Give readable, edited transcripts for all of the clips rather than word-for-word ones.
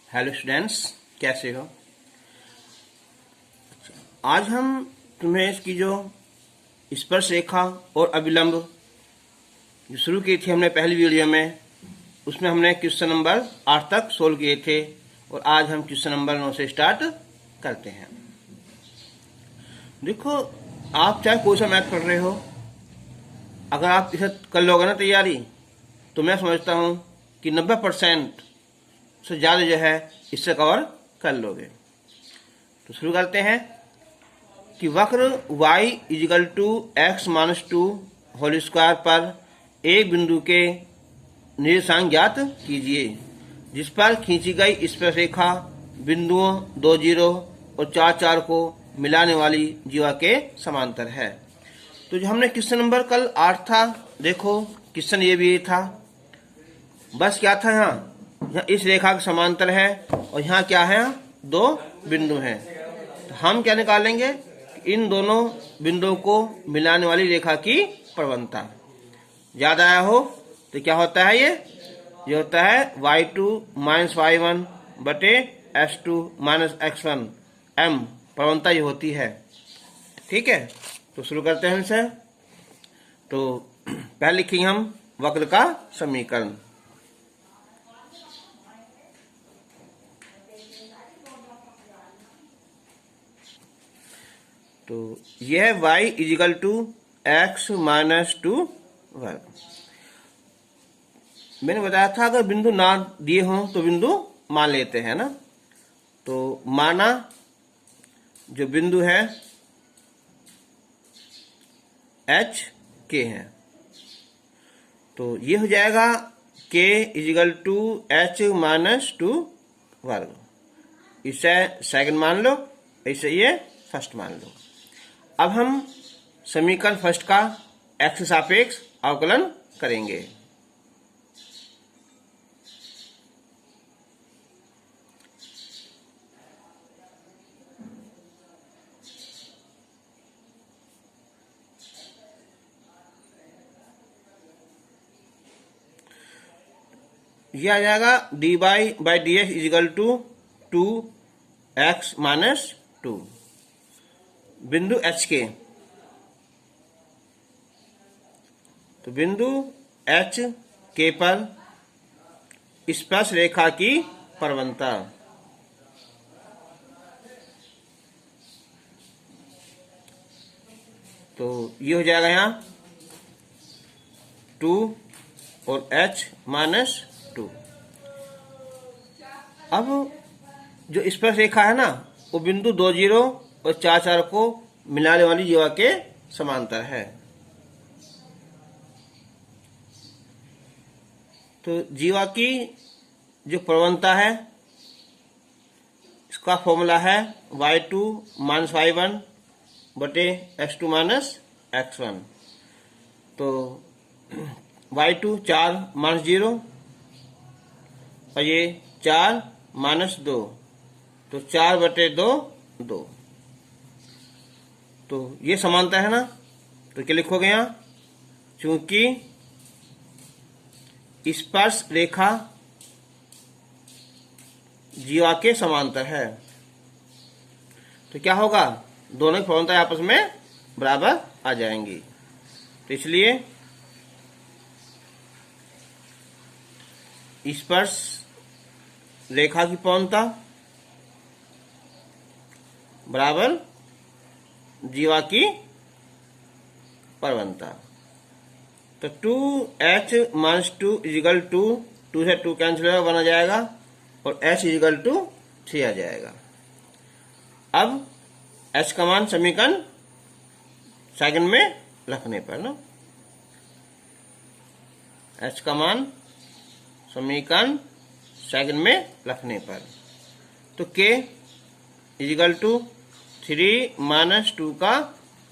Hello students, कैसे हो। आज हम तुम्हें इसकी जो स्पर्श रेखा और अभिलंब जो शुरू की थी हमने पहली वीडियो में, उसमें हमने क्वेश्चन नंबर 8 तक सोल्व किए थे और आज हम क्वेश्चन नंबर 9 से स्टार्ट करते हैं। देखो, आप चाहे कोई सा मैथ पढ़ रहे हो, अगर आप इसे कर लोगे ना तैयारी, तो मैं समझता हूँ कि 90% से ज़्यादा जो है इससे कवर कर लोगे। तो शुरू करते हैं कि वक्र y is equal to x minus 2 whole square पर एक बिंदु के निर्देशांक ज्ञात कीजिए जिस पर खींची गई स्पर्शरेखा बिंदुओं 2 0 और 4 4 को मिलाने वाली जीवा के समांतर है। तो जो हमने क्वेश्चन नंबर कल 8 था, देखो क्वेश्चन ये भी था, बस क्या था, यहाँ इस रेखा के समांतर है और यहाँ क्या है, दो बिंदु हैं। तो हम क्या निकालेंगे, इन दोनों बिंदुओं को मिलाने वाली रेखा की प्रवणता। याद आया हो तो क्या होता है, ये होता है y2 माइनस y1 बटे x2 माइनस x1 m, प्रवणता ये होती है। ठीक है, तो शुरू करते हैं इनसे। तो पहले लिखेंगे हम वक्र का समीकरण। तो यह है y is equal to x minus 2 वर्ग। मैंने बताया था अगर बिंदु ना दिए हों तो बिंदु मान लेते हैं ना। तो माना जो बिंदु है h k है, तो ये हो जाएगा k is equal to h minus 2 वर्ग। इसे सेकंड मान लो, ऐसे ये फर्स्ट मान लो। अब हम समीकरण फर्स्ट का x के सापेक्ष अवकलन करेंगे। यह आ जाएगा dy by d x is equal to 2x minus 2। बिंदु h के, तो बिंदु h के पर स्पर्श रेखा की प्रवणता। तो ये हो जाएगा यहाँ 2 और h माइनस 2। अब जो स्पर्श रेखा है ना, वो बिंदु 2 0 और 4 4 को मिलाने वाली जीवा के समांतर है। तो जीवा की जो प्रवणता है, इसका फॉर्मूला है y2 माइनस y1 बटे x2 माइनस x1। तो y2 4 माइनस 0 और ये 4 माइनस 2, तो 4 बटे 2 2। तो ये समानता है ना, तो क्या लिखोगे यहाँ, चूंकि स्पर्श रेखा जीवा के समांतर है, तो क्या होगा, दोनों की प्रवणता आपस में बराबर आ जाएंगी। तो इसलिए स्पर्श रेखा की प्रवणता बराबर जीवा की प्रवणता। तो 2h माइनस 2 इजिकल टू 2 से 2 कैंसिल होगा, 1 आ जाएगा और h इजिकल टू 3 आ जाएगा। अब h का मान समीकरण सेकंड में रखने पर ना, h का मान समीकरण सेकंड में रखने पर, तो k इजिकल टू 3 माइनस 2 का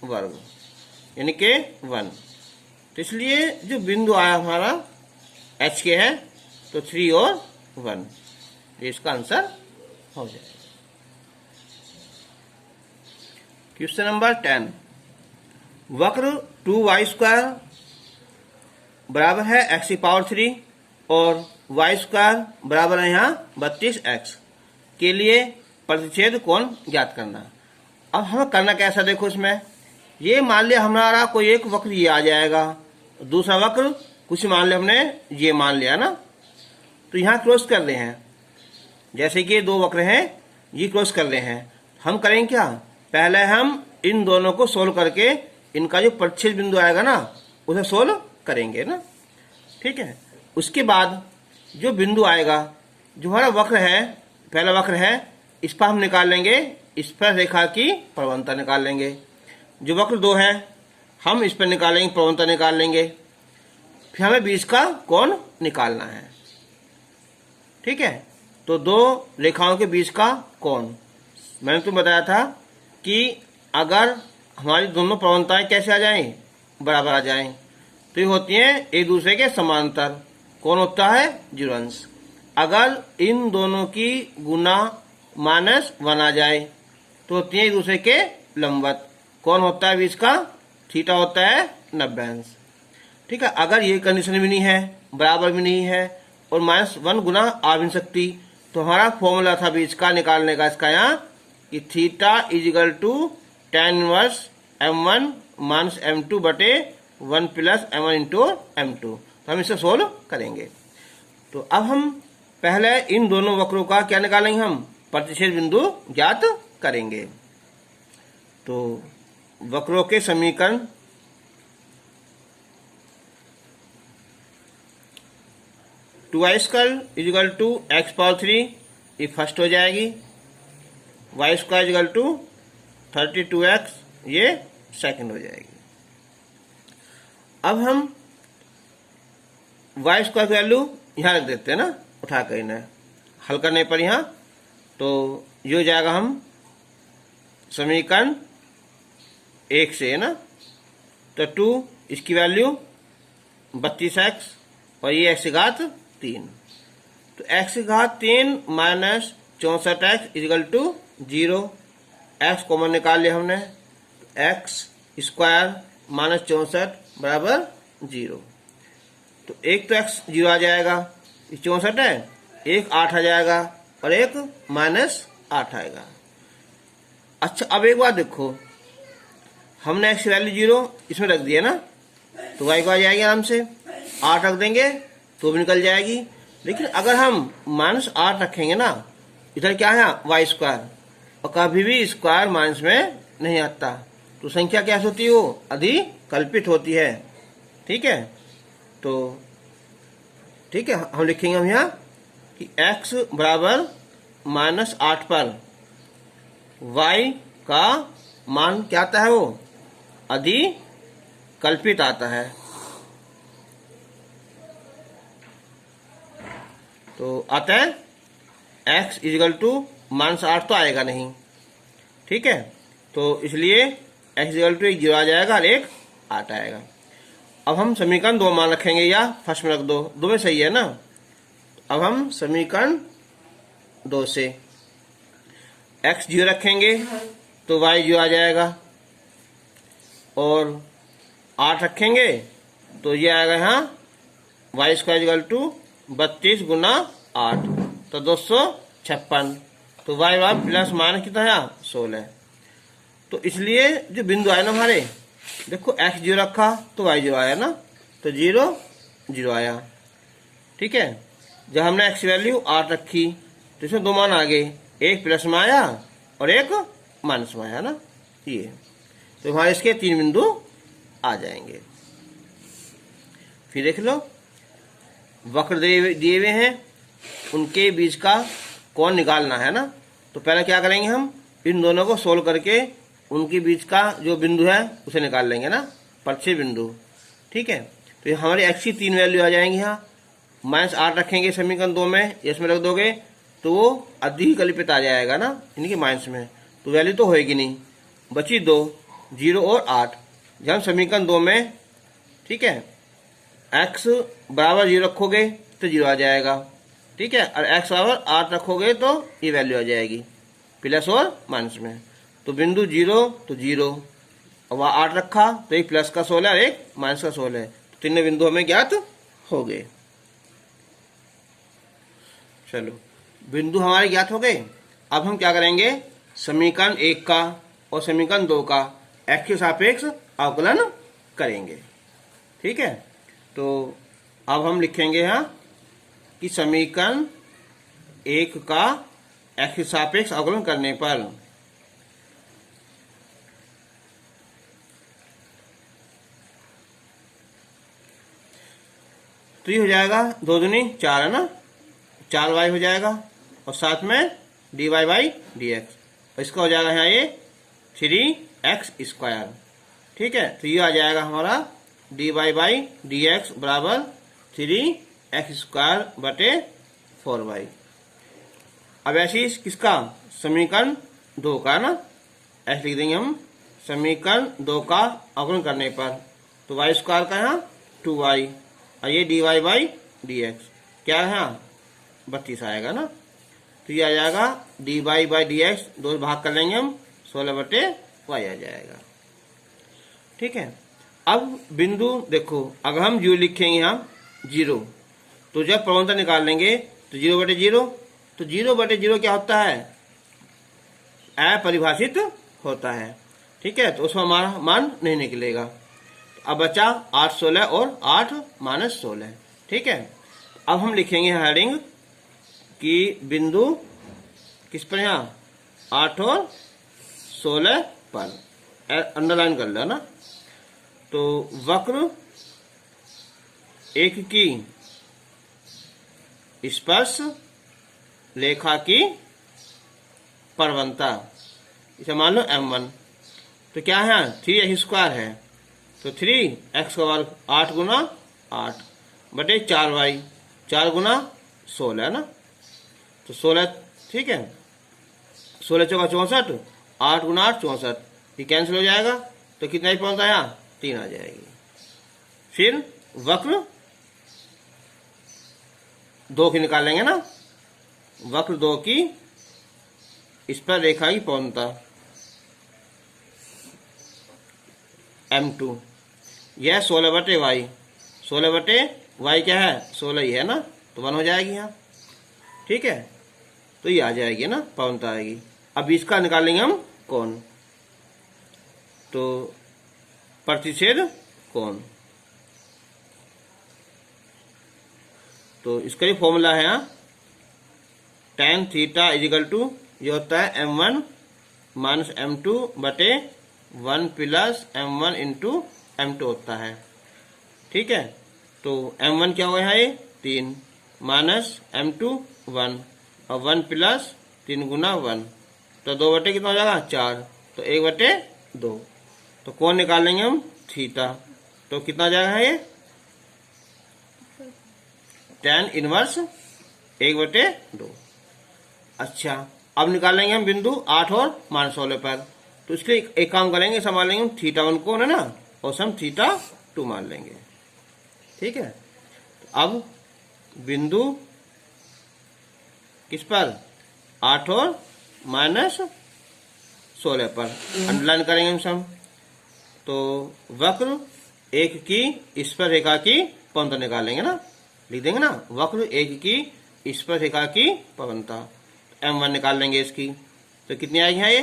वर्ग यानी के 1। तो इसलिए जो बिंदु आया हमारा h के है, तो 3 और 1, ये इसका आंसर हो जाएगा। क्वेश्चन नंबर 10, वक्र 2y स्क्वायर बराबर है x की पावर 3 और y स्क्वायर बराबर है यहाँ 32x। के लिए प्रतिच्छेद कोण ज्ञात करना। अब हमें करना कैसा, देखो इसमें ये मान लिया हमारा कोई एक वक्र ये आ जाएगा, दूसरा वक्र कुछ मान लिया हमने ये मान लिया ना, तो यहाँ क्रॉस कर रहे हैं, जैसे कि दो वक्र हैं ये क्रॉस कर रहे हैं। हम करेंगे क्या, पहले हम इन दोनों को सोल्व करके इनका जो प्रतिच्छेद बिंदु आएगा ना उसे सोल्व करेंगे ना, ठीक है। उसके बाद जो बिंदु आएगा, जो हमारा वक्र है, पहला वक्र है, इस पर हम निकाल लेंगे, इस पर रेखा की प्रवणता निकाल लेंगे। जो वक्र 2 है हम इस पर निकालेंगे, प्रवणता निकाल लेंगे, फिर हमें बीच का कोण निकालना है, ठीक है। तो दो रेखाओं के बीच का कोण, मैंने तुम्हें बताया था कि अगर हमारी दोनों प्रवणताएं कैसे आ जाएं, बराबर आ जाएं, तो ये होती हैं एक दूसरे के समांतर, कौन होता है 0 अंश। अगर इन दोनों की गुना -1 आ जाए तो होती है एक दूसरे के लंबवत, कौन होता है बीच का, थीटा होता है 90 अंश, ठीक है। अगर ये कंडीशन भी नहीं है, बराबर भी नहीं है और -1 गुना आ भी नहीं सकती, तो हमारा फॉर्मूला था बीच का निकालने का इसका यहाँ कि theta = tan inverse m1 - m2 बटे 1 + m1 × m2। तो हम इसे सोल्व करेंगे। तो अब हम पहले इन दोनों वक्रों का क्या निकालेंगे, हम प्रतिच्छेद बिंदु ज्ञात करेंगे। तो वक्रों के समीकरण, (2y² = x⁴) ये फर्स्ट हो जाएगी, y² = 32x ये सेकंड हो जाएगी। अब हम y² की वैल्यू यहाँ रख देते हैं ना, उठाकर इन्हें हल करने पर यहाँ, तो ये हो जाएगा हम समीकरण 1 से, है ना। तो 2 इसकी वैल्यू 32x और ये x⁻3, तो x⁻3 - 64x = 0। x कॉमन निकाल लिया हमने, x² - 64 बराबर 0। तो एक तो x 0 आ जाएगा, 64 है, एक 8 आ जाएगा और एक -8 आएगा। अच्छा अब एक बात देखो, हमने x की वैल्यू 0 इसमें रख दिया ना, तो y को आ जाएगी आराम से, 8 रख देंगे तो भी निकल जाएगी। लेकिन अगर हम -8 रखेंगे ना, इधर क्या है y², और कभी भी स्क्वायर माइनस में नहीं आता, तो संख्या क्या होती है, वो अधिकल्पित होती है, ठीक है। तो ठीक है, हम लिखेंगे हम यहाँ कि x बराबर -8 पर y का मान क्या आता है, वो अधिकल्पित आता है। तो आता है x = -8 तो आएगा नहीं, ठीक है। तो इसलिए x = 1 0 आ जाएगा और एक 8 आएगा। अब हम समीकरण 2 मान रखेंगे, या फर्स्ट में रख दो, दो में सही है ना। अब हम समीकरण 2 से x 0 रखेंगे तो y 0 आ जाएगा, और 8 रखेंगे तो ये आएगा यहाँ y² = 32 × 8, तो 256। तो y प्लस माइनस कितना है 16। तो इसलिए जो बिंदु आए ना हमारे, देखो x 0 रखा तो y 0 आया ना, तो 0 0 आया, ठीक है। जब हमने x की वैल्यू 8 रखी तो इसमें दो मान आ गए, एक प्लस में आया और एक माइनस में आया ना, ये तो हमारे इसके 3 बिंदु आ जाएंगे। फिर देख लो, वक्र दिए हुए हैं, उनके बीच का कोण निकालना है ना। तो पहले क्या करेंगे, हम इन दोनों को सोल्व करके उनके बीच का जो बिंदु है उसे निकाल लेंगे ना, प्रतिच्छेद बिंदु, ठीक है। तो ये हमारे x की 3 वैल्यू आ जाएंगी, यहाँ -8 रखेंगे समीकरण 2 में, इसमें रख दोगे तो वो अधिकल्पित आ जाएगा ना इनके माइनस में, तो वैल्यू तो होएगी नहीं, बची 2, 0 और 8। जब हम समीकरण 2 में, ठीक है, x बराबर 0 रखोगे तो 0 आ जाएगा, ठीक है, और x बराबर 8 रखोगे तो ये वैल्यू आ जाएगी प्लस और माइनस में। तो बिंदु 0 तो 0, और वहाँ 8 रखा तो एक प्लस का 16 और एक माइनस का 16, तो तीनों बिंदु हमें ज्ञात हो गए। चलो बिंदु हमारे ज्ञात हो गए। अब हम क्या करेंगे, समीकरण 1 का और समीकरण 2 का x के सापेक्ष अवकलन करेंगे। ठीक है, तो अब हम लिखेंगे यहाँ कि समीकरण 1 का x के सापेक्ष अवकलन करने पर तो ये हो जाएगा 2 दूनी 4 है ना, 4y हो जाएगा और साथ में dy बाई डी एक्स, और इसका हो जाएगा यहाँ ये 3x²। ठीक है, तो ये आ जाएगा हमारा dy बाई डी एक्स बराबर 3x² बटे 4y। अब ऐसे किसका, समीकरण 2 का ना, ऐसे लिख देंगे हम समीकरण 2 का अवकलन करने पर, तो y² का यहाँ 2y और ये dy बाई डी एक्स क्या है यहाँ 32 आएगा ना, तो ये आ जाएगा dy बाई डी एक्स, 2 भाग कर लेंगे हम 16 बटे y आ जाएगा। ठीक है, अब बिंदु देखो, अगर हम 0 लिखेंगे यहाँ 0, तो जब प्रवणता निकाल लेंगे तो 0 बटे 0, तो 0 बटे 0 क्या होता है, अपरिभाषित होता है। ठीक है, तो उसमें हमारा मान नहीं निकलेगा। अब बचा 8 16 और 8 माइनस 16। ठीक है, अब हम लिखेंगे हेडिंग कि बिंदु किस पर, यहाँ 8 और 16 पर, अंडरलाइन कर लो ना। तो वक्र एक की स्पर्श रेखा की प्रवणता, इसे मान लो m1, तो क्या है 3x² है, तो 3x का वर्ग 8 गुना 8 बटे 4y, 4 गुना 16 है ना, तो 16। ठीक है, 16 चौका 64, 8 गुना 8 64, ये कैंसिल हो जाएगा, तो कितना ही पहुंचता है यहाँ 3 आ जाएगी। फिर वक्र 2 की निकाल लेंगे ना, वक्र 2 की इस पर रेखा की प्रवणता m2, यह 16 बटे y, 16 बटे y क्या है 16 ही है ना, तो 1 हो जाएगी यहाँ। ठीक है, तो ये आ जाएगी ना, प्रवणता आएगी। अब इसका निकाल लेंगे हम कोण, तो प्रतिच्छेद कोण, तो इसका भी फॉर्मूला है यहाँ tan थीटा इजिकल टू ये होता है m1 माइनस m2 बटे 1 प्लस m1 इंटू m2 होता है। ठीक है, तो m1 क्या हुआ है ये 3 माइनस m2 1 और 1 प्लस 3 गुना 1, तो 2 बटे कितना हो जाएगा 4, तो 1 बटे 2, तो कोण निकाल लेंगे हम थीटा, तो कितना जाएगा ये tan इनवर्स 1 बटे 2। अच्छा, अब निकाल लेंगे हम बिंदु 8 और माइनस 16 पर, तो इसके लिए एक काम करेंगे, संभाल लेंगे हम θ1 कोण है ना, और हम θ2 मान लेंगे। ठीक है, तो अब बिंदु किस पर 8 और माइनस 16 पर अंडरलाइन करेंगे हम सम, तो वक्र एक की स्पर्श रेखा की प्रवणता निकालेंगे ना, लिख देंगे ना, वक्र एक की स्पर्श रेखा की प्रवणता m1 निकाल लेंगे इसकी, तो कितनी आएगी यहाँ ये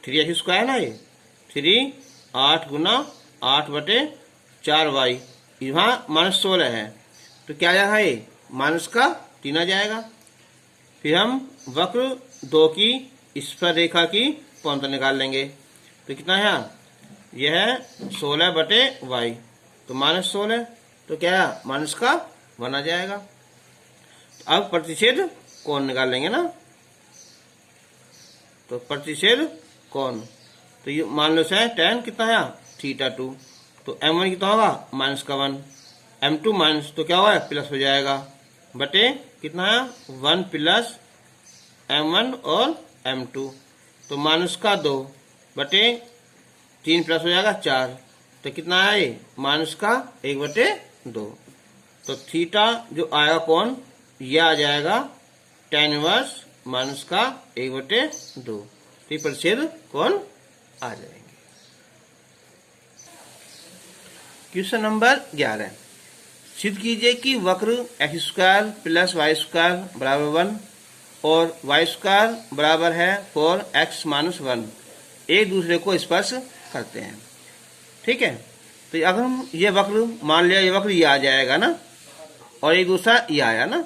3x² ना, ये 3 8 गुना 8 बटे 4y, यहाँ माइनस 16 है, तो क्या आएगा ये माइनस का 3 आ जाएगा। फिर हम वक्र 2 की स्पर्श रेखा की प्रवणता निकाल लेंगे, तो कितना है यहाँ यह 16 बटे y, तो माइनस 16, तो क्या है माइनस का 1 आ जाएगा। तो अब प्रतिच्छेद कोण निकाल लेंगे ना, तो प्रतिच्छेद कोण, तो ये मान लो है tan कितना है θ2, तो m1 कितना होगा माइनस का 1, m2 माइनस तो क्या होगा प्लस हो जाएगा, बटे कितना है 1 प्लस m1 और m2, तो माइनस का 2 बटे 3 प्लस हो जाएगा 4, तो कितना है ये माइनस का 1 बटे 2, तो थीटा जो आएगा कोण यह आ जाएगा tan इनवर्स माइनस का 1 बटे 2, प्रतिच्छेद कोण आ जाएंगे। क्वेश्चन नंबर 11, सिद्ध कीजिए कि वक्र x² प्लस y² बराबर 1 और वाई स्क्वायर बराबर है 4x माइनस 1, एक दूसरे को स्पर्श करते हैं। ठीक है, तो अगर हम ये वक्र मान लिया, ये वक्र ये आ जाएगा ना, और एक दूसरा ये आया ना,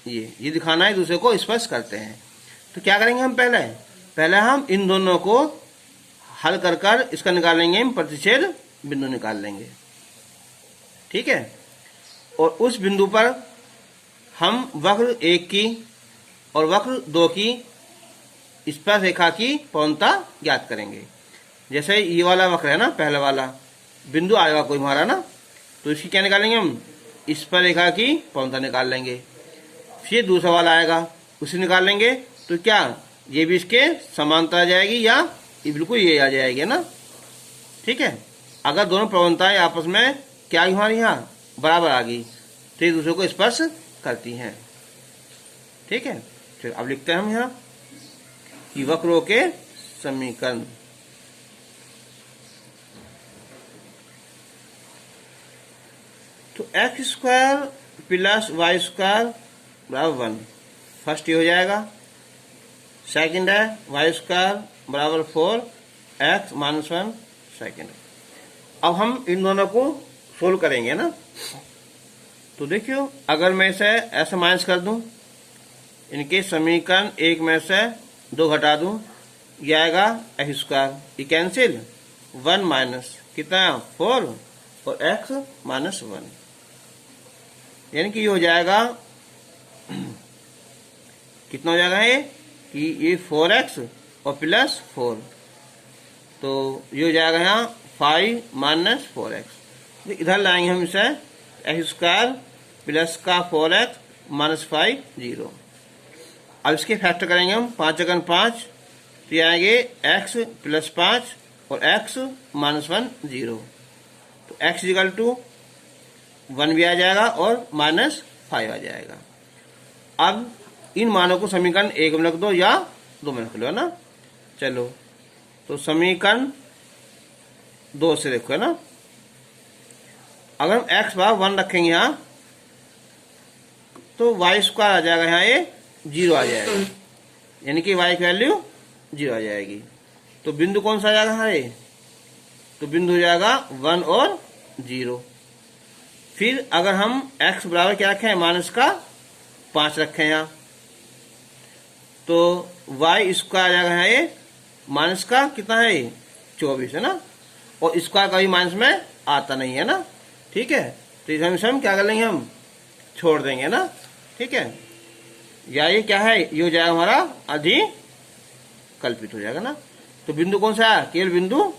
ये दिखाना है दूसरे को स्पर्श करते हैं। तो क्या करेंगे हम, पहले हम इन दोनों को हल कर कर इसका निकालेंगे, हम प्रतिच्छेद बिंदु निकाल लेंगे। ठीक है, और उस बिंदु पर हम वक्र 1 की और वक्र 2 की स्पर्श रेखा की प्रवणता ज्ञात करेंगे। जैसे ये वाला वक्र है ना, पहला वाला बिंदु आएगा कोई हमारा ना, तो इसकी क्या निकालेंगे हम, स्पर्श रेखा की प्रवणता निकाल लेंगे। फिर दूसरा वाला आएगा, उसे निकाल लेंगे, तो क्या ये भी इसके समांतर आ जाएगी या ये बिल्कुल ये आ जाएगी ना। ठीक है, अगर दोनों प्रवणताएं आपस में क्या हमारी यहाँ बराबर आ गई तो एक दूसरे को स्पर्श करती हैं। ठीक है, चलो अब लिखते हैं हम यहाँ कि वक्रों के समीकरण। तो x square plus y square बराबर 1, फर्स्ट ये हो जाएगा। सेकंड है वाई स्क्वायर बराबर 4x माइनस 1, सेकंड। अब हम इन दोनों को सोल्व करेंगे ना, तो देखियो अगर मैं इसे ऐसे माइनस कर दूं, इनके समीकरण 1 में से 2 घटा दूं, ये आएगा एक्स स्क्वायर, ये कैंसिल, 1 माइनस कितना 4 और x माइनस 1, यानी कि ये हो जाएगा कितना हो जाएगा ये कि ये 4x और प्लस 4, तो ये हो जाएगा यहाँ 5 माइनस 4x। इधर लाएंगे हम इसे, एक्स स्क्वायर प्लस का 4x माइनस 5 0। अब इसके फैक्टर करेंगे हम, 5 जगह 5, तो ये आएंगे x प्लस 5 और x माइनस 1 0, तो x इक्वल टू 1 भी आ जाएगा और माइनस 5 आ जाएगा। अब इन मानों को समीकरण 1 में रख दो या 2 में रख लो, है ना। चलो, तो समीकरण 2 से देखो, है ना। अगर हम x बराबर 1 रखेंगे यहाँ, तो वाई स्क्वायर आ जाएगा यहाँ, ये 0 आ जाएगा, यानी कि y की वैल्यू 0 आ जाएगी। तो बिंदु कौन सा आ जाएगा यहाँ, ये तो बिंदु हो जाएगा 1 और 0। फिर अगर हम x बराबर क्या रखें, माइनस का 5 रखें यहाँ, तो y स्क्वायर आ जाएगा यहाँ, ये माइनस का कितना है, 24 है ना, और स्क्वायर कभी माइनस में आता नहीं है ना। ठीक है, तो इसे हम क्या कर लेंगे, हम छोड़ देंगे ना। ठीक है, या ये क्या है, ये हो जाएगा हमारा अधिकल्पित हो जाएगा ना। तो बिंदु कौन सा आया, केवल बिंदु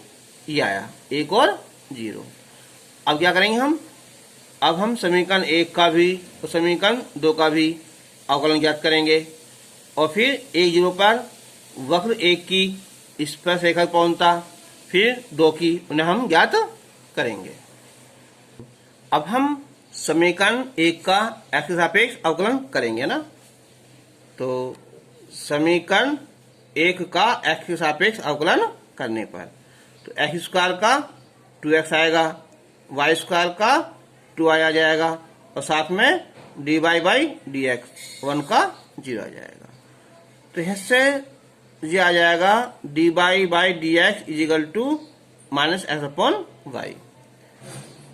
ये आया, 1 और 0। अब क्या करेंगे हम, अब हम समीकरण 1 का भी और समीकरण 2 का भी अवकलन ज्ञात करेंगे, और फिर 1 0 पर वक्र 1 की स्पर्श रेखा की प्रवणता, फिर 2 की, उन्हें हम ज्ञात करेंगे। अब हम समीकरण 1 का x के सापेक्ष अवकलन करेंगे ना, तो समीकरण 1 का x के सापेक्ष अवकलन करने पर, तो एक्स स्क्वायर का 2x आएगा, वाई स्क्वायर का 2y आ जाएगा, और साथ में dy बाई डी एक्स 1 का 0 आ जाएगा। तो इससे ये आ जाएगा dy by d x is equal to minus x upon y.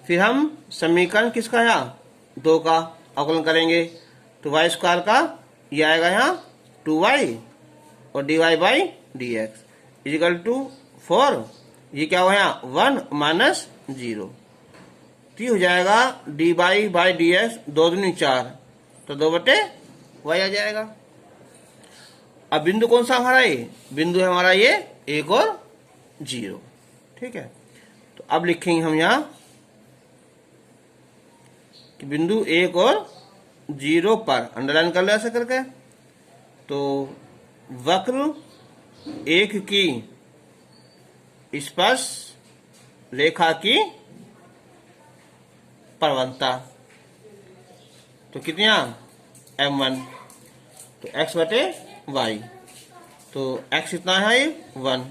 फिर हम समीकरण किसका यहाँ 2 का अवकलन करेंगे, तो वाई स्क्वायर का ये आएगा यहाँ 2y और dy by d x is equal to 4, ये क्या हुआ यहाँ 1 माइनस 0, तो ये हो जाएगा dy बाई डी एक्स 2 दूनी 4, तो 2/y आ जाएगा। अब बिंदु कौन सा हमारा, ये बिंदु है हमारा ये 1 और 0। ठीक है, तो अब लिखेंगे हम यहाँ कि बिंदु 1 और 0 पर अंडरलाइन कर लो ऐसे करके, तो वक्र 1 की स्पर्श रेखा की प्रवणता, तो कितना m1, तो x बटे y, तो x कितना है 1,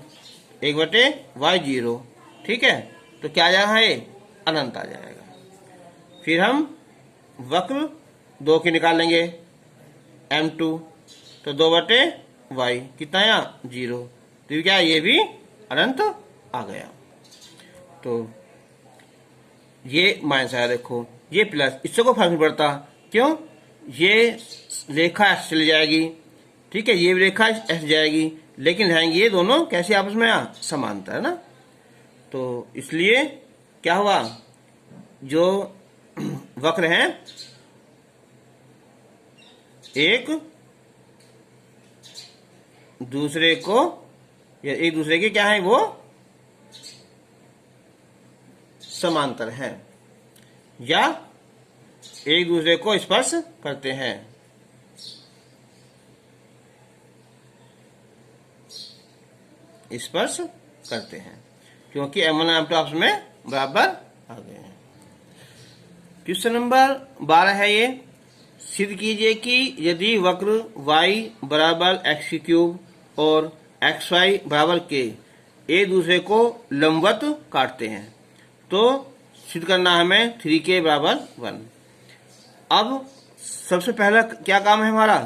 1 बटे y 0। ठीक है, तो क्या आ जाएगा, ये अनंत आ जाएगा। फिर हम वक्र 2 की निकाल लेंगे m2, तो 2/y कितना आया 0। तो क्या ये भी अनंत आ गया। तो ये माइनस आया, देखो ये प्लस, इससे कोई फर्क नहीं पड़ता, क्यों, ये रेखा ऐसे चली जाएगी, ठीक है, ये रेखा ऐसे जाएगी, लेकिन रहेंगी ये दोनों कैसे आपस में समांतर, है ना। तो इसलिए क्या हुआ, जो वक्र हैं एक दूसरे को, या एक दूसरे के क्या है, वो समांतर हैं या एक दूसरे को स्पर्श करते हैं। स्पर्श करते हैं क्योंकि M1 और M2 आपस में बराबर आ गए हैं। क्वेश्चन नंबर 12 है ये, सिद्ध कीजिए कि यदि वक्र y बराबर x³ और xy बराबर k एक दूसरे को लंबवत काटते हैं तो सिद्ध करना हमें 3k बराबर 1। अब सबसे पहला क्या काम है हमारा,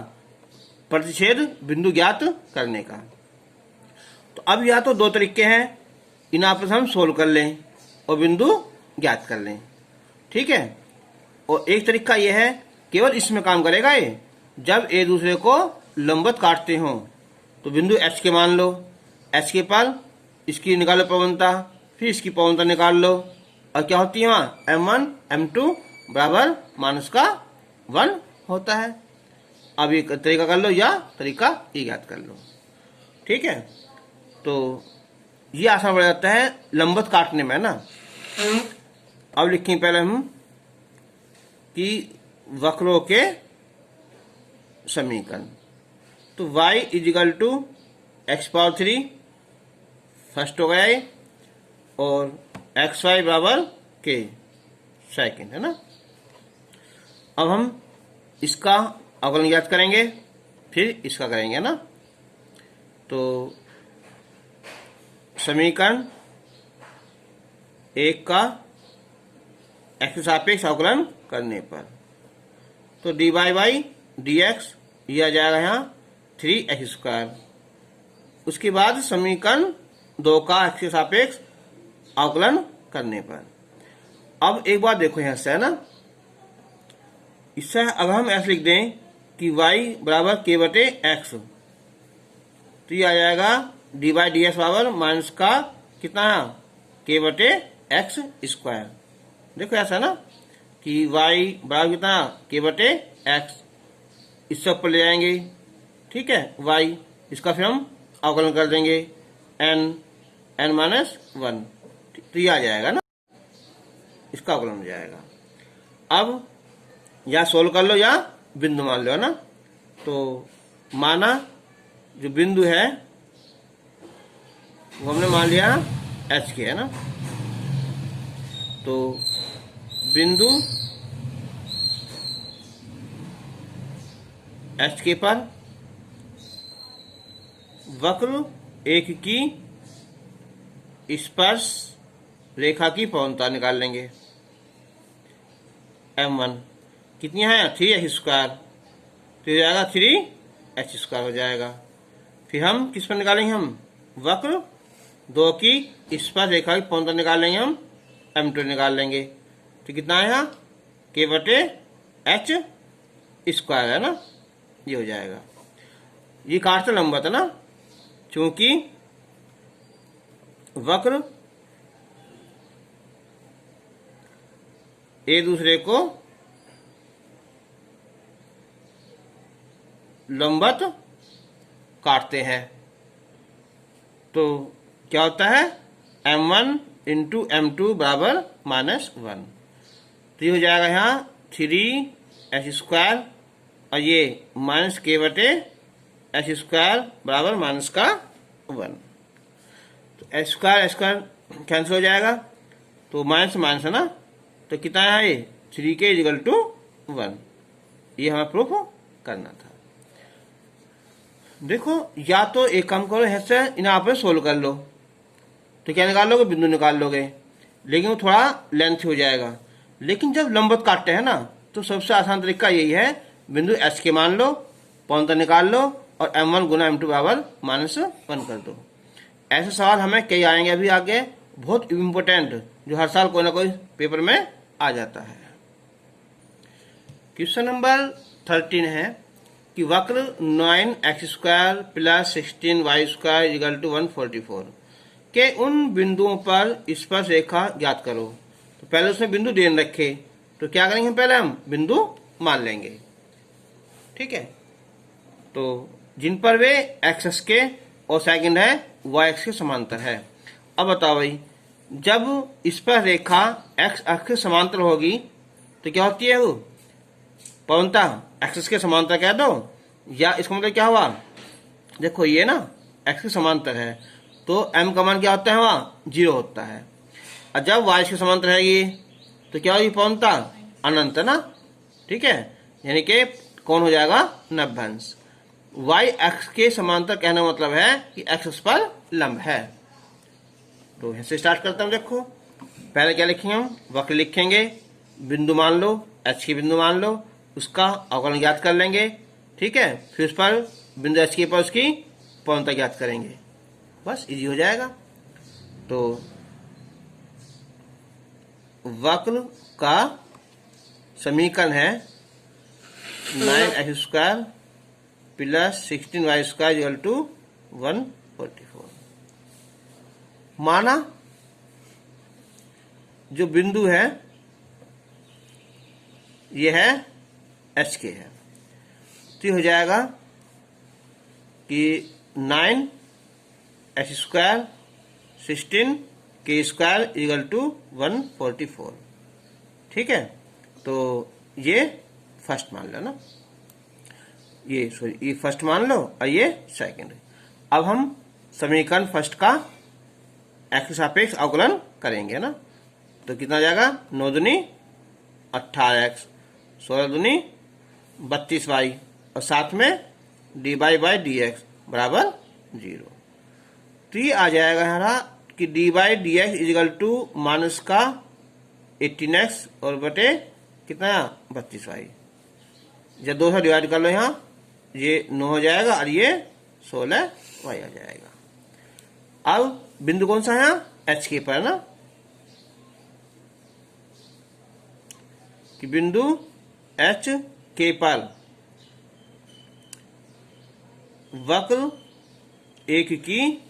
प्रतिच्छेद बिंदु ज्ञात करने का। तो अब या तो दो तरीके हैं, इन आपस हम सोल्व कर लें और बिंदु ज्ञात कर लें, ठीक है। और एक तरीका यह है, केवल इसमें काम करेगा ये, जब एक दूसरे को लंबवत काटते हो तो बिंदु h के मान लो, h के पर इसकी निकालो प्रवणता, फिर इसकी प्रवणता निकाल लो, और क्या होती है वहाँ M1 M2 बराबर माइनस का 1 होता है। अब ये तरीका कर लो या तरीका ये ज्ञात कर लो, ठीक है। तो ये आसान पड़ जाता है लंबवत काटने में, ना। अब लिखेंगे पहले हम कि वक्रों के समीकरण। तो y is equal to x⁴ first हो गया ये, और xy बराबर k सेकेंड, है ना। अब हम इसका अवकलन ज्ञात करेंगे, फिर इसका करेंगे ना। तो समीकरण एक का x के सापेक्ष अवकलन करने पर तो dy/dx ये आ जाएगा यहाँ 3x²। उसके बाद समीकरण 2 का x के सापेक्ष अवकलन करने पर। अब एक बात देखो यहाँ से, है ना, इससे अगर हम ऐसे लिख दें कि y बराबर k/x तो ये आ जाएगा dy/dx बराबर माइनस का कितना k/x²। देखो ऐसा ना कि y बराबर कितना k/x, इससे ऊपर ले जाएंगे, ठीक है, y, इसका फिर हम अवकलन कर देंगे n-1, तो ये आ जाएगा ना, इसका अवकलन हो जाएगा। अब या सोल्व कर लो या बिंदु मान लो, है ना। तो माना जो बिंदु है वो हमने मान लिया h के, है ना। तो बिंदु h के पर वक्र एक की स्पर्श रेखा की प्रवणता निकाल लेंगे। M1 कितनी है 3x², तो हो जाएगा 3h² हो जाएगा। फिर हम किस पर निकालेंगे, हम वक्र 2 की स्पर्श रेखा की प्रवणता निकाल लेंगे, हम M2 निकाल लेंगे। तो कितना है यहाँ k/h², है ना, ये हो जाएगा। ये काटता लंबवत है ना, क्योंकि वक्र एक दूसरे को लंबवत काटते हैं तो क्या होता है M1 इंटू M2 बराबर -1। तो ये हो जाएगा यहाँ 3h² और ये माइनस k/h² बराबर माइनस का 1। तो h² कैंसिल हो जाएगा, तो माइनस माइनस है ना, तो कितना है ये 3k = 1। ये हमें प्रूफ करना था। देखो या तो एक काम करो, ऐसे इन्हें आप सोल्व कर लो, तो क्या निकाल लोगे, बिंदु निकाल लोगे, लेकिन वो थोड़ा लेंथ हो जाएगा। लेकिन जब लंबवत काटते हैं ना, तो सबसे आसान तरीका यही है, बिंदु एच के मान लो, प्रवणता निकाल लो, और m1 गुना m2 बराबर -1 कर दो। ऐसे सवाल हमें कई आएंगे अभी आगे, बहुत इम्पोर्टेंट, जो हर साल कोई ना कोई पेपर में आ जाता है। क्वेश्चन नंबर 13 है कि वक्र 9x² + 16y² = 144 के उन बिंदुओं पर स्पर्श रेखा ज्ञात करो। तो पहले उसने बिंदु दे रखे, तो क्या करेंगे, पहले हम बिंदु मान लेंगे। ठीक है, तो जिन पर वे एक्स के और सेकंड है वाई एक्स के समांतर है। अब बताओ भाई, जब स्पर्श रेखा एक्स अक्ष के समांतर होगी तो क्या होती है वो, पूर्णता एक्सिस के समांतर कह दो, या इसका मतलब क्या हुआ, देखो ये ना एक्स के समांतर है तो m का मान क्या होता है, वहाँ 0 होता है। और जब y के समांतर रहेगी तो क्या होगी, पूर्णता अनंत ना। ठीक है, यानी कि कौन हो जाएगा, नभ्यंश। y एक्स के समांतर कहने का मतलब है कि x उस पर लंब है। तो यहाँ से स्टार्ट करता हूँ। देखो पहले क्या लिखेंगे, हम वक्र लिखेंगे, बिंदु मान लो, h की बिंदु मान लो, उसका अवकलन ज्ञात कर लेंगे। ठीक है, फिर उस पर बिंदु h के पर उसकी पूर्णता ज्ञात करेंगे, बस इजी हो जाएगा। तो वक्र का समीकरण है 9x² + 16y² = 144। माना जो बिंदु है यह है एच के है, तो ये हो जाएगा कि 9x² 16k² = 144। ठीक है, तो ये फर्स्ट मान लो ना, ये फर्स्ट मान लो और ये सेकंड। अब हम समीकरण फर्स्ट का एक्स के सापेक्ष अवकलन करेंगे ना, तो कितना जाएगा, 9 दूनी 18x, 16 दूनी 32y और साथ में dy/dx बराबर 0। तो ये आ जाएगा हमारा कि dy/dx = -18x और बटे कितना 32y। जब 2 से डिवाइड कर लो, यहाँ ये 9 हो जाएगा और ये 16y आ जाएगा। अब बिंदु कौन सा है, यहाँ एच के पर ना, कि बिंदु एच के पर वक्र एक की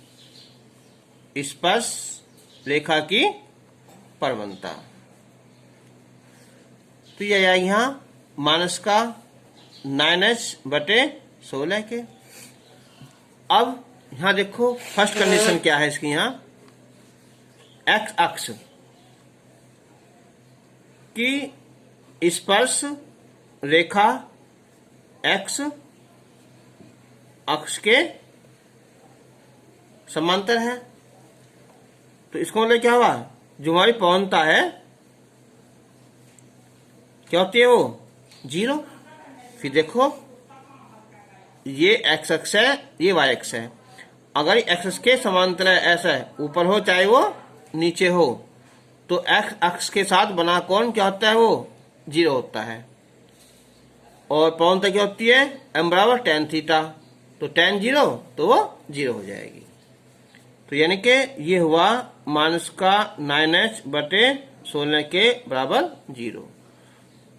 स्पर्श रेखा की परवलता, तो यह आएगी यहाँ -9h/16 के। अब यहाँ देखो फर्स्ट कंडीशन क्या है इसकी, यहाँ एक्स अक्ष की स्पर्श रेखा एक्स अक्ष के समांतर है, तो इसको मतलब क्या हुआ, जो हमारी पूर्णता है क्या होती है, वो 0। फिर देखो ये एक्स अक्ष है, ये वाई अक्ष है। अगर एक्स के समांतर है, ऐसा है, ऊपर हो चाहे वो नीचे हो, तो एक्स अक्ष के साथ बना कोण क्या होता है, वो 0 होता है। और पूर्णता क्या होती है, m = tan थीटा, तो tan 0 तो वो 0 हो जाएगी। तो यानी कि ये हुआ -9h/16 के बराबर 0।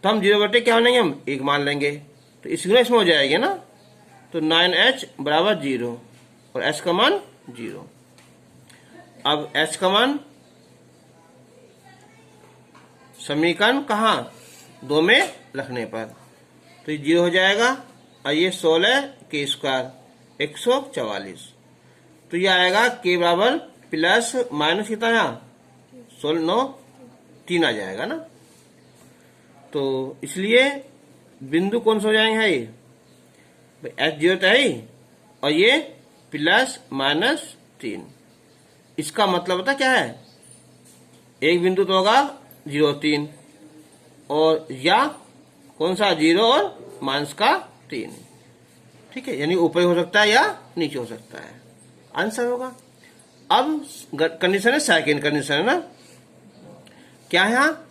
तो हम 0 बटे क्या मानेंगे, हम 1 मान लेंगे, तो इस गुना इसमें हो जाएगी ना, तो 9h = 0 और h का मान 0। अब h का मान समीकरण कहाँ, 2 में रखने पर, तो ये 0 हो जाएगा और ये 16k² 144। तो ये आएगा k बराबर प्लस माइनस कितना, यहाँ 16 9 3 आ जाएगा ना। तो इसलिए बिंदु कौन सा हो जाएंगे, ये h0 तो है और ये +-3। इसका मतलब पता क्या है, एक बिंदु तो होगा 0 3 और या कौन सा 0 और -3। ठीक है, यानी ऊपर हो सकता है या नीचे हो सकता है, आंसर होगा। अब कंडीशन है सेकंड कंडीशन है ना, क्या है, यहाँ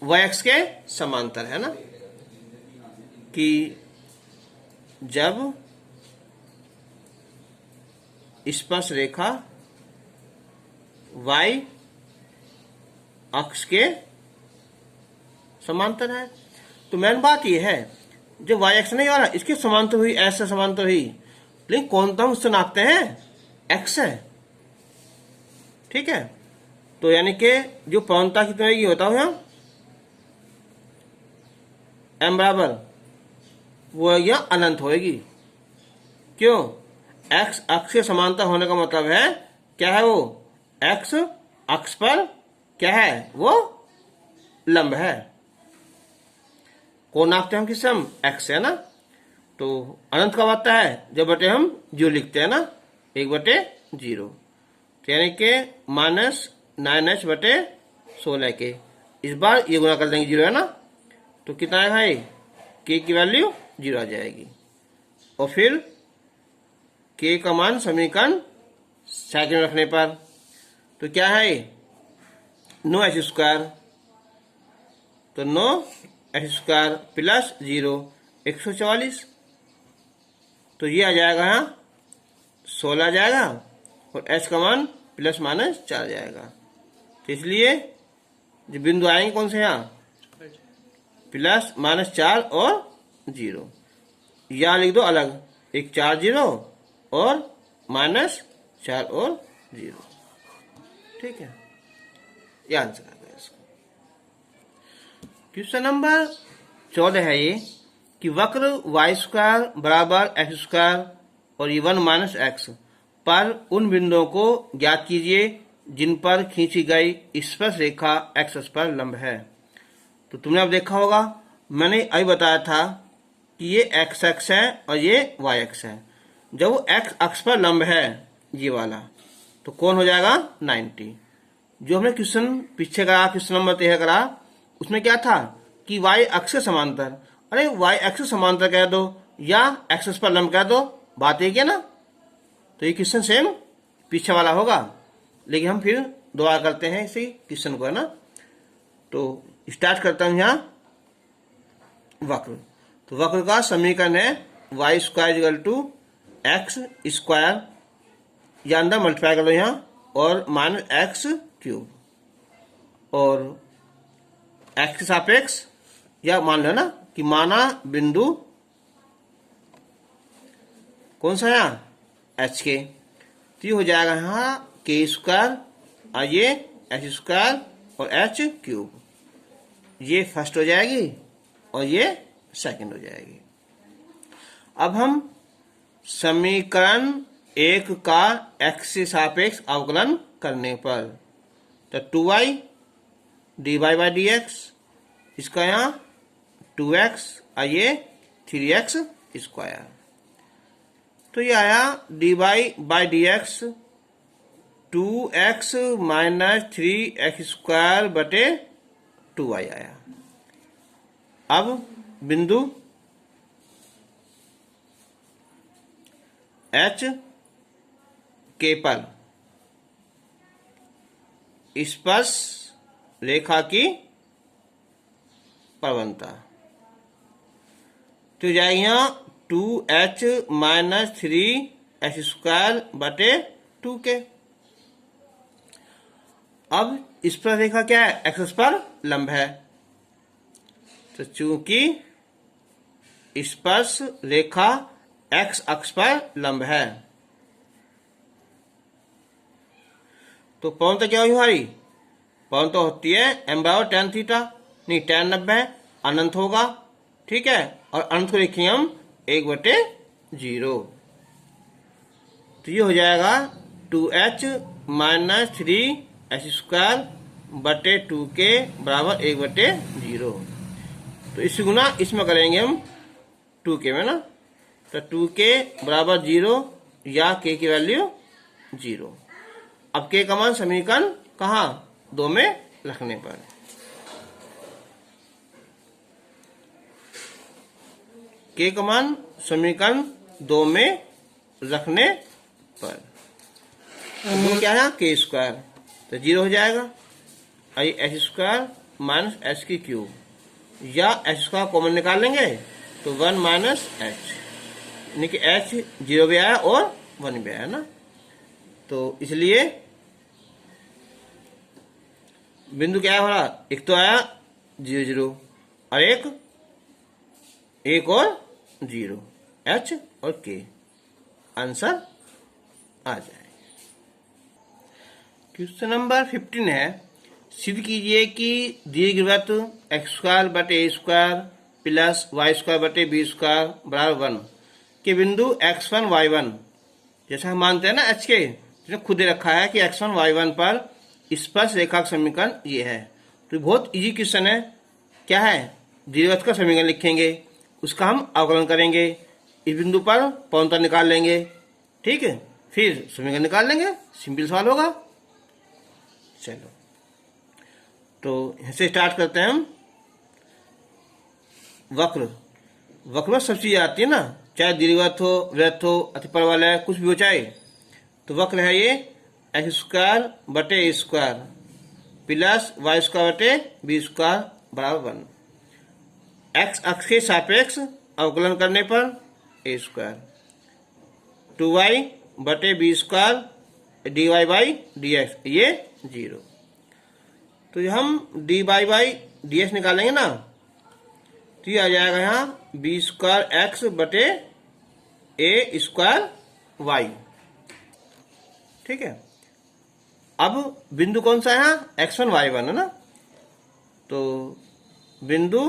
y के समांतर है ना, कि जब स्पर्श रेखा y अक्ष के समांतर है। तो मेन बात यह है, जो y अक्ष नहीं आ रहा इसके समांतर हुई, ऐसे समांतर हुई, लेकिन कौन सा उससे नापते हैं, x है। ठीक है, तो यानी कि जो प्रवणता कितनी होगी बताओ यहाँ, m बराबर वो यहाँ अनंत होगी। क्यों? x अक्ष के समांतर होने का मतलब है क्या है, वो x अक्ष पर क्या है, वो लंब है। कौन नापते हैं हम, किससे, हम x है ना। तो अनंत कब आता है, जब बटे हम 0 लिखते हैं ना, 1/0। तो यानी कि -9h बटे 16 के, इस बार ये गुना कर देंगे 0 है ना, तो कितना आएगा भाई, k की वैल्यू 0 आ जाएगी। और फिर k का मान समीकरण सेकंड में रखने पर तो क्या है, 9h², तो 9h² प्लस 0 144, तो ये आ जाएगा यहाँ 16 आ जाएगा, और h का मान प्लस माइनस 4 आ जाएगा। तो इसलिए जो बिंदु आएंगे कौन से, यहाँ प्लस -4 और 0, या लिख दो अलग, एक 4 0 और -4 और 0। ठीक है, ये आंसर आ गया इसका। क्वेश्चन नंबर 14 है ये कि वक्र y² बराबर x² और 1 - x पर उन बिंदुओं को ज्ञात कीजिए जिन पर खींची गई स्पर्श रेखा x अक्ष पर लंब है। तो तुमने अब देखा होगा, मैंने अभी बताया था कि ये x अक्ष है और ये y अक्ष है। जब वो x अक्ष पर लंब है ये वाला, तो कौन हो जाएगा, 90। जो हमने क्वेश्चन पीछे करा, क्वेश्चन नंबर 13 करा, उसमें क्या था कि y अक्ष समांतर, अरे y अक्ष समांतर कह दो या x अक्ष पर लंब कह दो, बात एक है ना। तो ये क्वेश्चन सेम पीछे वाला होगा, लेकिन हम फिर दोबारा करते हैं इसी क्वेश्चन को, है ना। तो स्टार्ट करता हूं यहाँ वक्र। तो वक्र का समीकरण है y² = x², या अंदर मल्टीप्लाई कर लो यहाँ, और -x³ और x के सापेक्ष, या मान लो ना कि माना बिंदु कौन सा यहाँ, h के, तो ये हो जाएगा यहाँ k², और ये h² और h³, ये फर्स्ट हो जाएगी और ये सेकंड हो जाएगी। अब हम समीकरण 1 का x से सापेक्ष अवकलन करने पर, तो 2y dy/dx, इसका यहाँ 2x और ये 3x², तो ये आया dy/dx 2x - 3x² बटे 2y आया। अब बिंदु h के पर स्पर्श रेखा की प्रवणता, तो जाएगी यहाँ 2h - 3x² बटे 2k। अब स्पर्श रेखा क्या है, x अक्ष पर लंब है, तो चूंकि स्पर्श रेखा x अक्ष पर लंब है, तो प्रवणता क्या हुई हमारी, प्रवणता होती है m बराबर tan थीटा, नहीं tan 90 अनंत होगा। ठीक है, और अनंत को लिखेंगे हम 1/0, तो ये हो जाएगा 2h - 3x² बटे 2k बराबर 1/0। तो इस गुना इसमें करेंगे हम 2k में ना, तो 2k बराबर 0 या k की वैल्यू 0। अब k का मान समीकरण कहाँ, 2 में रखने पर, k का मान समीकरण 2 में रखने पर, तो क्या है k², तो 0 हो जाएगा, h² - h³, या h² कॉमन निकाल लेंगे तो 1 - h, यानी कि h 0 भी आया और 1 भी आया ना। तो इसलिए बिंदु क्या है हमारा, एक तो आया 0 0 और एक और 0, H और K, आंसर आ जाए। क्वेश्चन नंबर 15 है, सिद्ध कीजिए कि दीर्घवृत्त x² बटे a² प्लस y² बटे b² बराबर 1 के बिंदु x1 y1, जैसा हम मानते हैं ना h के, जिसने खुद दे रखा है कि x1 y1 पर स्पर्श रेखा का समीकरण ये है। तो बहुत इजी क्वेश्चन है। क्या है, दीर्घवृत्त का समीकरण लिखेंगे, उसका हम अवकलन करेंगे, इस बिंदु पर पौनता निकाल लेंगे, ठीक है, फिर समीकरण निकाल लेंगे, सिंपल सवाल होगा। चलो तो यहाँ से स्टार्ट करते हैं हम। वक्र में सब चीज आती है ना, चाहे दीर्घवृत्त हो, वृत्त हो, अतिपरवलय है, कुछ भी हो चाहे। तो वक्र है ये x² बटे a² प्लस y² बटे b² बराबर 1। x अक्ष के सापेक्ष अवकलन करने पर a², 2y बटे b² dy बाई dx, ये 0। तो जब हम dy बाई dx निकालेंगे ना, तो ये आ जाएगा यहाँ b² बटे a² ठीक है। अब बिंदु कौन सा है यहाँ, x1 y1 है ना, तो बिंदु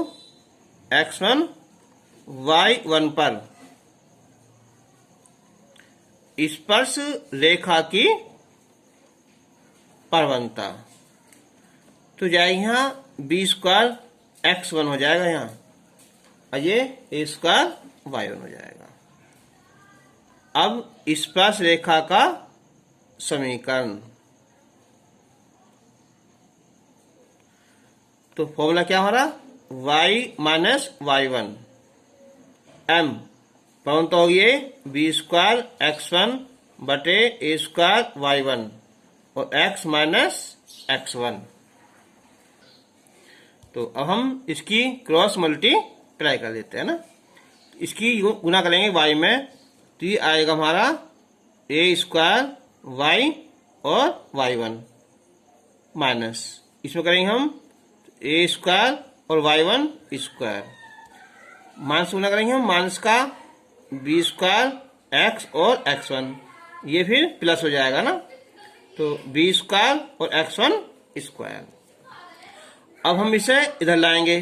x1 y1 पर स्पर्श रेखा की परवलयता, तो जाएगी यहाँ b² x1 हो जाएगा यहाँ, और ये a² y1 हो जाएगा। अब स्पर्श रेखा का समीकरण, तो फॉर्मूला क्या हमारा, y माइनस y1 m परवलयता होगी b² x1 बटे a² y1 और x माइनस x1। तो अब हम इसकी क्रॉस मल्टीप्लाई कर देते हैं ना, इसकी गुना करेंगे y में, तो ये आएगा हमारा a² y और y1 माइनस, इसमें करेंगे हम a² और y1 स्क्वायर, माइनस गुना करेंगे हम माइनस का b² x और x1, ये फिर प्लस हो जाएगा ना, तो b² और x1 स्क्वायर। अब हम इसे इधर लाएंगे,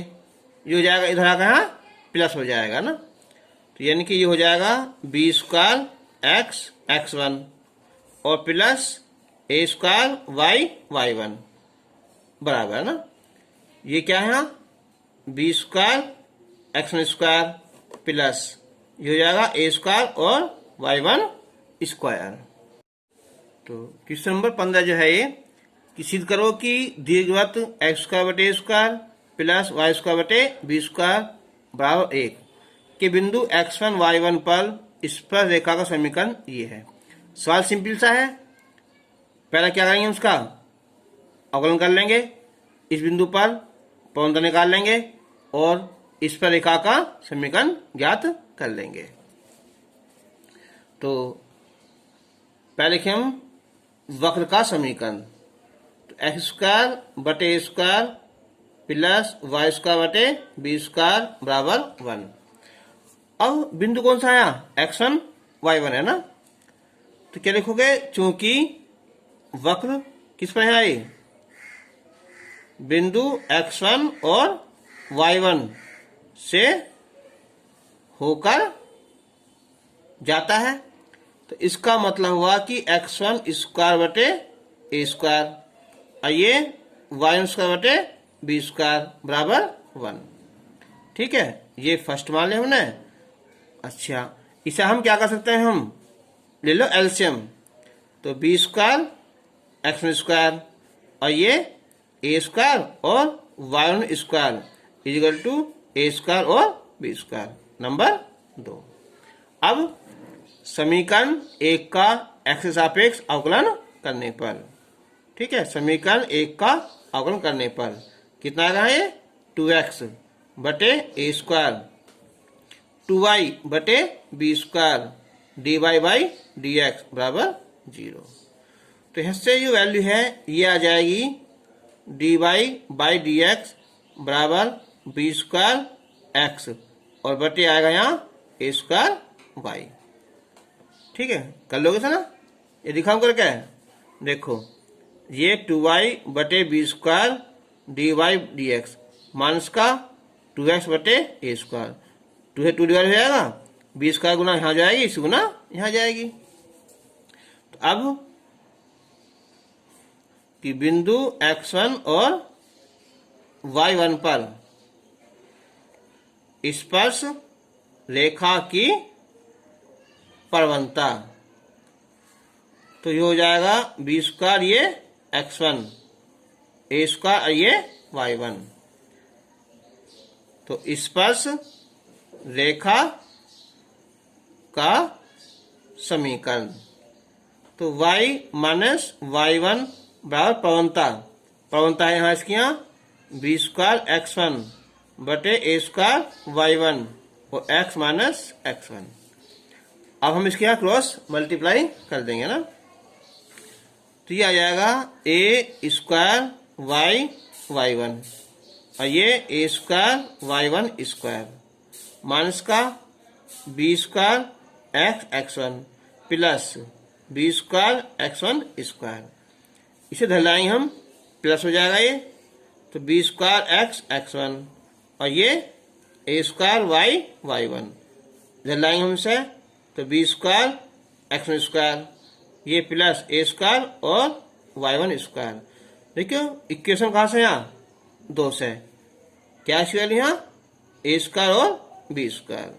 ये हो जाएगा, इधर आकर यहाँ प्लस हो जाएगा ना, तो यानी कि ये हो जाएगा b² x x1 और प्लस a² y y1 बराबर है ना, ये क्या है यहाँ b² x1 स्क्वायर प्लस ये हो जाएगा a² और y1 स्क्वायर। तो क्वेश्चन नंबर 15 जो है ये कि सिद्ध करो कि दीर्घवृत्त x² बटे a² प्लस y² बटे b² बराबर 1 के बिंदु x1 y1 पर स्पर्श रेखा का समीकरण ये है। सवाल सिंपल सा है, पहला क्या करेंगे, उसका अवकलन कर लेंगे, इस बिंदु पर पौनता निकाल लेंगे और स्पर्श रेखा का समीकरण ज्ञात कर लेंगे। तो पहले लिखें हम वक्र का समीकरण, तो x² बटे a² प्लस y² बटे b² बराबर 1। अब बिंदु कौन सा आया, x1 y1 है ना, तो क्या लिखोगे, चूंकि वक्र किस पर है, बिंदु x1 और y1 से होकर जाता है, तो इसका मतलब हुआ कि x1 स्क्वायर बटे a² और ये y1 स्क्वायर बटे b² बराबर 1। ठीक है, ये फर्स्ट मान लिया हमने। अच्छा, इसे हम क्या कर सकते हैं, हम ले लो एलसीएम, तो b² x1 स्क्वायर और ये a² और y1 square is equal to a² और b²। नंबर 2। अब समीकरण 1 का x के सापेक्ष अवकलन करने पर, ठीक है, समीकरण 1 का अवकलन करने पर कितना आएगा, ये 2x बटे a² 2y बटे b² dy बाई dx बराबर 0। तो इससे जो वैल्यू है ये आ जाएगी dy बाई डी एक्स बराबर बी स्क्वायर एक्स और बटे आएगा यहाँ ए स्क्वायर वाई। ठीक है, कर लोगे सर ना? ये दिखाऊं करके, देखो ये 2y बटे b square d y d x minus का 2x बटे ए स्क्वायर, 2 से 2 डिवाइड हो जाएगा, बी स्क्वायर गुना यहाँ जाएगी, इस गुना यहाँ जाएगी। तो अब कि बिंदु x1 और y1 पर स्पर्श रेखा की प्रवणता, तो ये हो जाएगा बी स्क्वायर ये x1 ए स्क्वायर ये y1। तो स्पर्श रेखा का समीकरण, तो y माइनस y1 बराबर प्रवणता, प्रवणता है यहाँ इसकी यहाँ बी स्क्वायर x1 बटे ए स्क्वायर y1 और x माइनस x1। अब हम इसके यहाँ क्रॉस मल्टीप्लाई कर देंगे ना, तो ये आ जाएगा ए स्क्वायर वाई y1 और ये a square y1 square minus का b square x1 plus b square x1 square, इसे धर लाएंगे हम, प्लस हो जाएगा ये, तो बी स्क्वायर x1 और ये ए स्क्वायर y1 धर लाएंगे हम इसे, तो बी स्क्वायर x1 स्क्वायर ये प्लस ए स्क्वायर और y1 स्क्वायर। देखियो इक्वेशन कहाँ से यहाँ 2 से, क्या वैल्यू यहाँ ए स्क्वायर और बी स्क्वायर,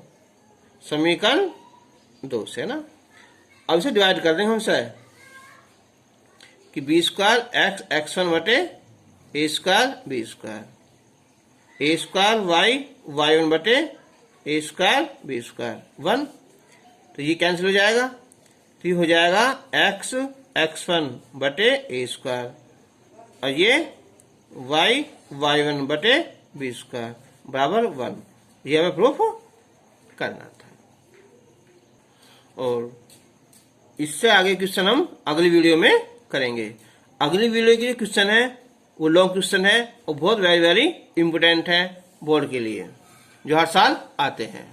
समीकरण 2 से ना। अब इसे डिवाइड कर देंगे हमसे कि बी स्क्वायर x1 बटे ए स्क्वायर बी स्क्वायर, ए स्क्वायर y1 बटे ए स्क्वायर बी स्क्वायर 1, तो ये कैंसिल हो जाएगा, तो ये हो जाएगा x1 बटे ए स्क्वायर और ये y1 बटे बी स्क्वायर बराबर 1। ये हमें प्रूफ करना था। और इससे आगे क्वेश्चन हम अगली वीडियो में करेंगे। अगली वीडियो के लिए क्वेश्चन है वो लॉन्ग क्वेश्चन है और बहुत वेरी वेरी इंपोर्टेंट है बोर्ड के लिए, जो हर साल आते हैं।